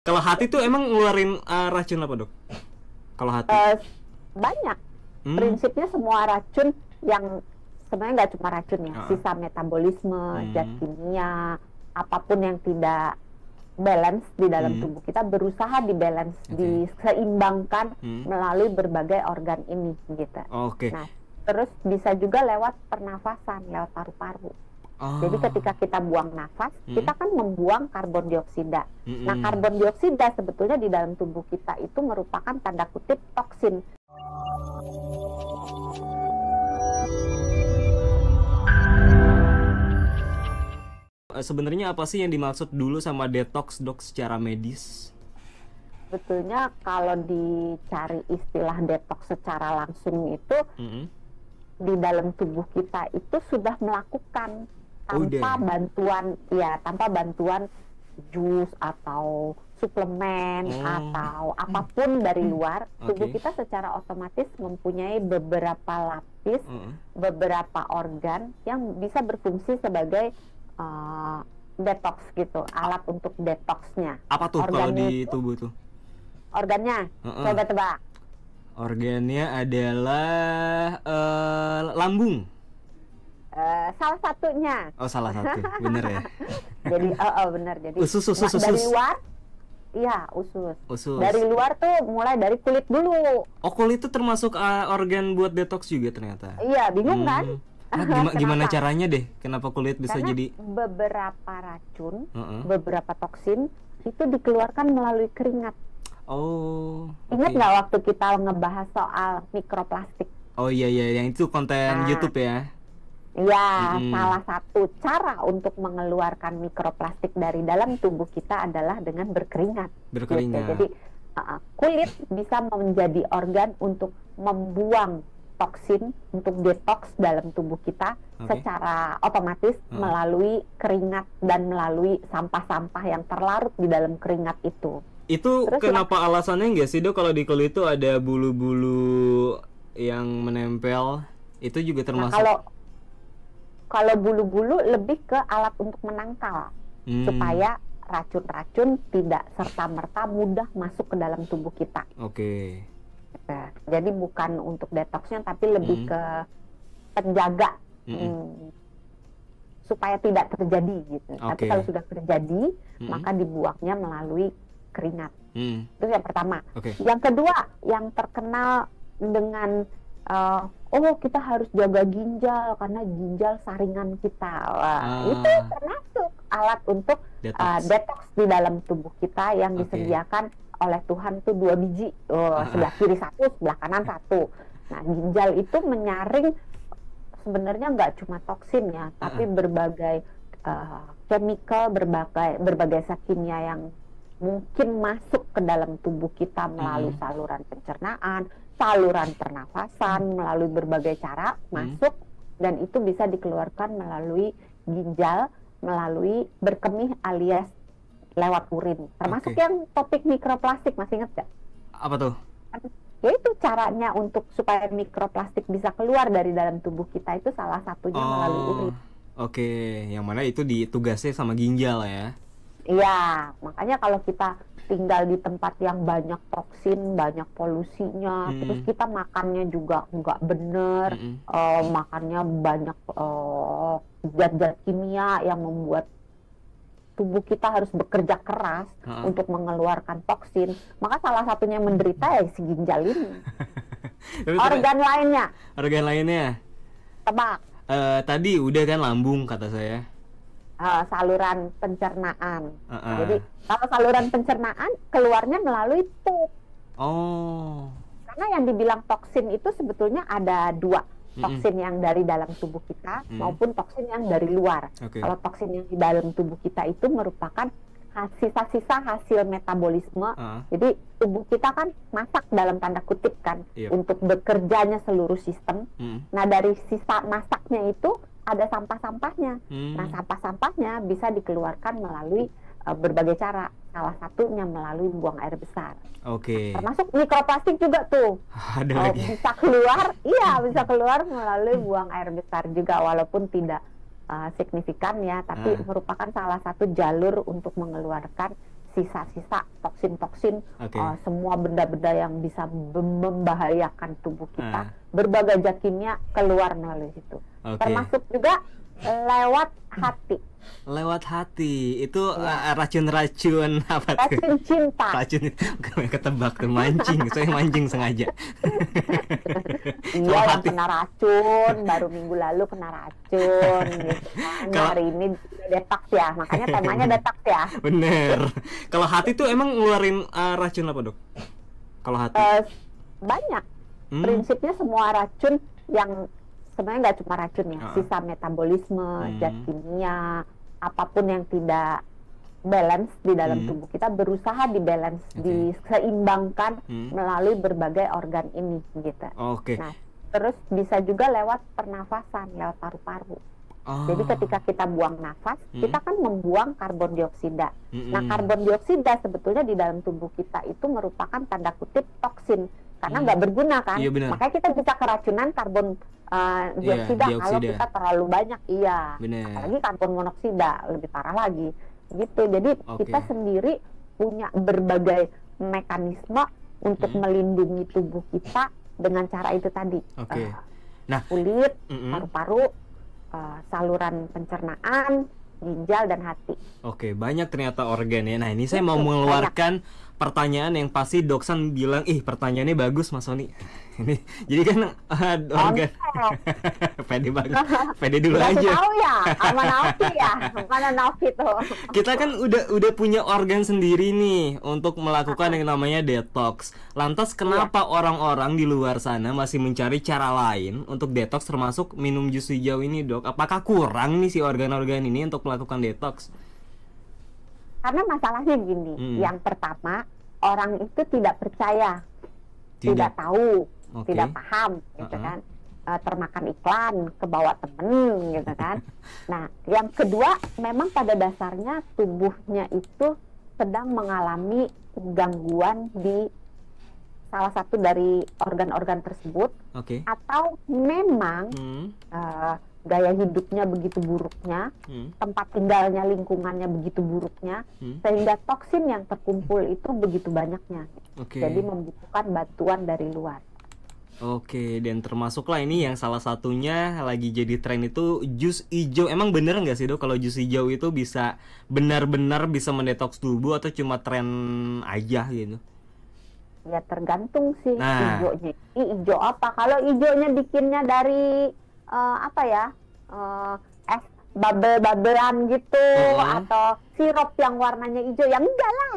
Kalau hati tuh emang ngeluarin racun apa, Dok? Kalau hati? Banyak. Prinsipnya semua racun yang sebenarnya nggak cuma racun ya, sisa metabolisme, zat kimia, apapun yang tidak balance di dalam tubuh kita berusaha dibalance, diseimbangkan melalui berbagai organ ini gitu. Nah, terus bisa juga lewat pernafasan, lewat paru-paru. Jadi ketika kita buang nafas, kita kan membuang karbon dioksida. Nah, karbon dioksida sebetulnya di dalam tubuh kita itu merupakan tanda kutip toksin. Sebenarnya apa sih yang dimaksud dulu sama detox, Dok, secara medis? Sebetulnya kalau dicari istilah detox secara langsung itu di dalam tubuh kita itu sudah melakukan tanpa bantuan jus atau suplemen atau apapun dari luar. Tubuh kita secara otomatis mempunyai beberapa lapis, beberapa organ yang bisa berfungsi sebagai detox gitu, alat untuk detoxnya. Apa tuh kalau di tubuh tuh? Organnya, coba tebak. Organnya adalah lambung. Salah satunya. Oh, salah satu, bener ya? Jadi, bener. Jadi usus. dari luar, iya usus. Usus. Dari luar tuh mulai dari kulit dulu. Oh, kulit itu termasuk organ buat detox juga ternyata? Iya, bingung kan? Nah, gimana caranya deh? Kenapa kulit bisa Karena jadi? beberapa racun, beberapa toksin itu dikeluarkan melalui keringat. Oh. Ingat nggak waktu kita ngebahas soal mikroplastik? Oh iya, yang itu konten YouTube ya? Ya, salah satu cara untuk mengeluarkan mikroplastik dari dalam tubuh kita adalah dengan berkeringat. Gitu. Jadi kulit bisa menjadi organ untuk membuang toksin, untuk detox dalam tubuh kita secara otomatis melalui keringat dan melalui sampah-sampah yang terlarut di dalam keringat itu. Itu terus kenapa alasannya nggak sih, Dok, kalau di kulit itu ada bulu-bulu yang menempel? Itu juga termasuk? Nah, kalau bulu-bulu lebih ke alat untuk menangkal supaya racun-racun tidak serta-merta mudah masuk ke dalam tubuh kita. Nah, jadi bukan untuk detoxnya tapi lebih ke penjaga supaya tidak terjadi gitu. Tapi kalau sudah terjadi maka dibuangnya melalui keringat. Itu yang pertama. Yang kedua, yang terkenal dengan kita harus jaga ginjal karena ginjal saringan kita. Itu termasuk alat untuk detox di dalam tubuh kita yang disediakan oleh Tuhan tuh 2 biji, sebelah kiri 1, sebelah kanan 1. Nah, ginjal itu menyaring sebenarnya nggak cuma toksin ya, tapi berbagai chemical, berbagai zat kimia yang mungkin masuk ke dalam tubuh kita melalui saluran pencernaan, saluran pernafasan, melalui berbagai cara masuk, dan itu bisa dikeluarkan melalui ginjal, melalui berkemih alias lewat urin. Termasuk yang topik mikroplastik, masih ingat gak? Apa tuh? Yaitu caranya untuk supaya mikroplastik bisa keluar dari dalam tubuh kita itu salah satunya melalui urin. Yang mana itu ditugasnya sama ginjal ya? Iya, makanya kalau kita tinggal di tempat yang banyak toksin, banyak polusinya, terus kita makannya juga nggak bener, makannya banyak zat-zat kimia yang membuat tubuh kita harus bekerja keras untuk mengeluarkan toksin, maka salah satunya yang menderita ya si ginjal ini. Organ lainnya? Tebak. Tadi udah kan lambung kata saya. Saluran pencernaan. Jadi kalau saluran pencernaan keluarnya melalui pup. Karena yang dibilang toksin itu sebetulnya ada 2. Toksin yang dari dalam tubuh kita maupun toksin yang dari luar. Kalau toksin yang di dalam tubuh kita itu merupakan sisa-sisa hasil metabolisme. Jadi tubuh kita kan masak dalam tanda kutip kan untuk bekerjanya seluruh sistem. Nah, dari sisa masaknya itu ada sampah-sampahnya. Nah, sampah-sampahnya bisa dikeluarkan melalui berbagai cara. Salah satunya melalui buang air besar. Termasuk mikroplastik juga tuh. Bisa keluar melalui buang air besar juga, walaupun tidak signifikan ya, tapi merupakan salah satu jalur untuk mengeluarkan sisa-sisa toksin-toksin, semua benda-benda yang bisa membahayakan tubuh kita, berbagai zat kimia keluar melalui situ. Termasuk juga lewat hati. Lewat hati itu racun-racun apa tuh? Racun cinta. Racun ketebak tuh, mancing. Saya mancing sengaja. Iya, yang kena racun baru minggu lalu kena racun gitu kan. Hari ini detox ya, makanya temanya detox ya. Bener. Kalau hati tuh emang ngeluarin racun apa, Dok? Kalau hati? Banyak. Prinsipnya semua racun yang sebenarnya nggak cuma racun ya, sisa metabolisme, zat kimia, apapun yang tidak balance di dalam tubuh kita berusaha dibalance, diseimbangkan melalui berbagai organ ini gitu. Nah, terus bisa juga lewat pernafasan, lewat paru-paru. Jadi ketika kita buang nafas, kita kan membuang karbon dioksida. Nah, karbon dioksida sebetulnya di dalam tubuh kita itu merupakan tanda kutip toksin, karena nggak berguna kan. Iya, makanya kita bisa keracunan karbon dioksida kalau kita terlalu banyak. Apalagi karbon monoksida lebih parah lagi gitu. Jadi kita sendiri punya berbagai mekanisme untuk melindungi tubuh kita dengan cara itu tadi. Nah, kulit, paru-paru, saluran pencernaan, ginjal, dan hati. Banyak ternyata organ ya. Nah, ini saya mau mengeluarkan pertanyaan yang pasti Doksan bilang, pertanyaannya bagus Mas Sony. Ini jadi kan organ. Pede banget. Pede dulu aja. Tahu ya, sama Naufi ya. Mana Naufi tuh. Kita kan udah punya organ sendiri nih untuk melakukan yang namanya detox. Lantas kenapa orang-orang di luar sana masih mencari cara lain untuk detox, termasuk minum jus hijau ini, Dok? Apakah kurang nih si organ-organ ini untuk melakukan detox? Karena masalahnya gini, yang pertama, orang itu tidak percaya, tidak tahu, tidak paham, gitu kan, termakan iklan, kebawa temen, gitu kan. Nah, yang kedua, memang pada dasarnya tubuhnya itu sedang mengalami gangguan di salah satu dari organ-organ tersebut, atau memang gaya hidupnya begitu buruknya, tempat tinggalnya, lingkungannya begitu buruknya, sehingga toksin yang terkumpul itu begitu banyaknya. Jadi membutuhkan bantuan dari luar. Dan termasuklah ini yang salah satunya lagi jadi tren itu jus hijau. Emang bener nggak sih, Dok, kalau jus hijau itu bisa benar-benar bisa mendetoks tubuh atau cuma tren aja gitu? Ya tergantung sih hijaunya. Hijau apa? Kalau hijaunya bikinnya dari es bubble-bubblean gitu, atau sirup yang warnanya hijau, yang enggak lah.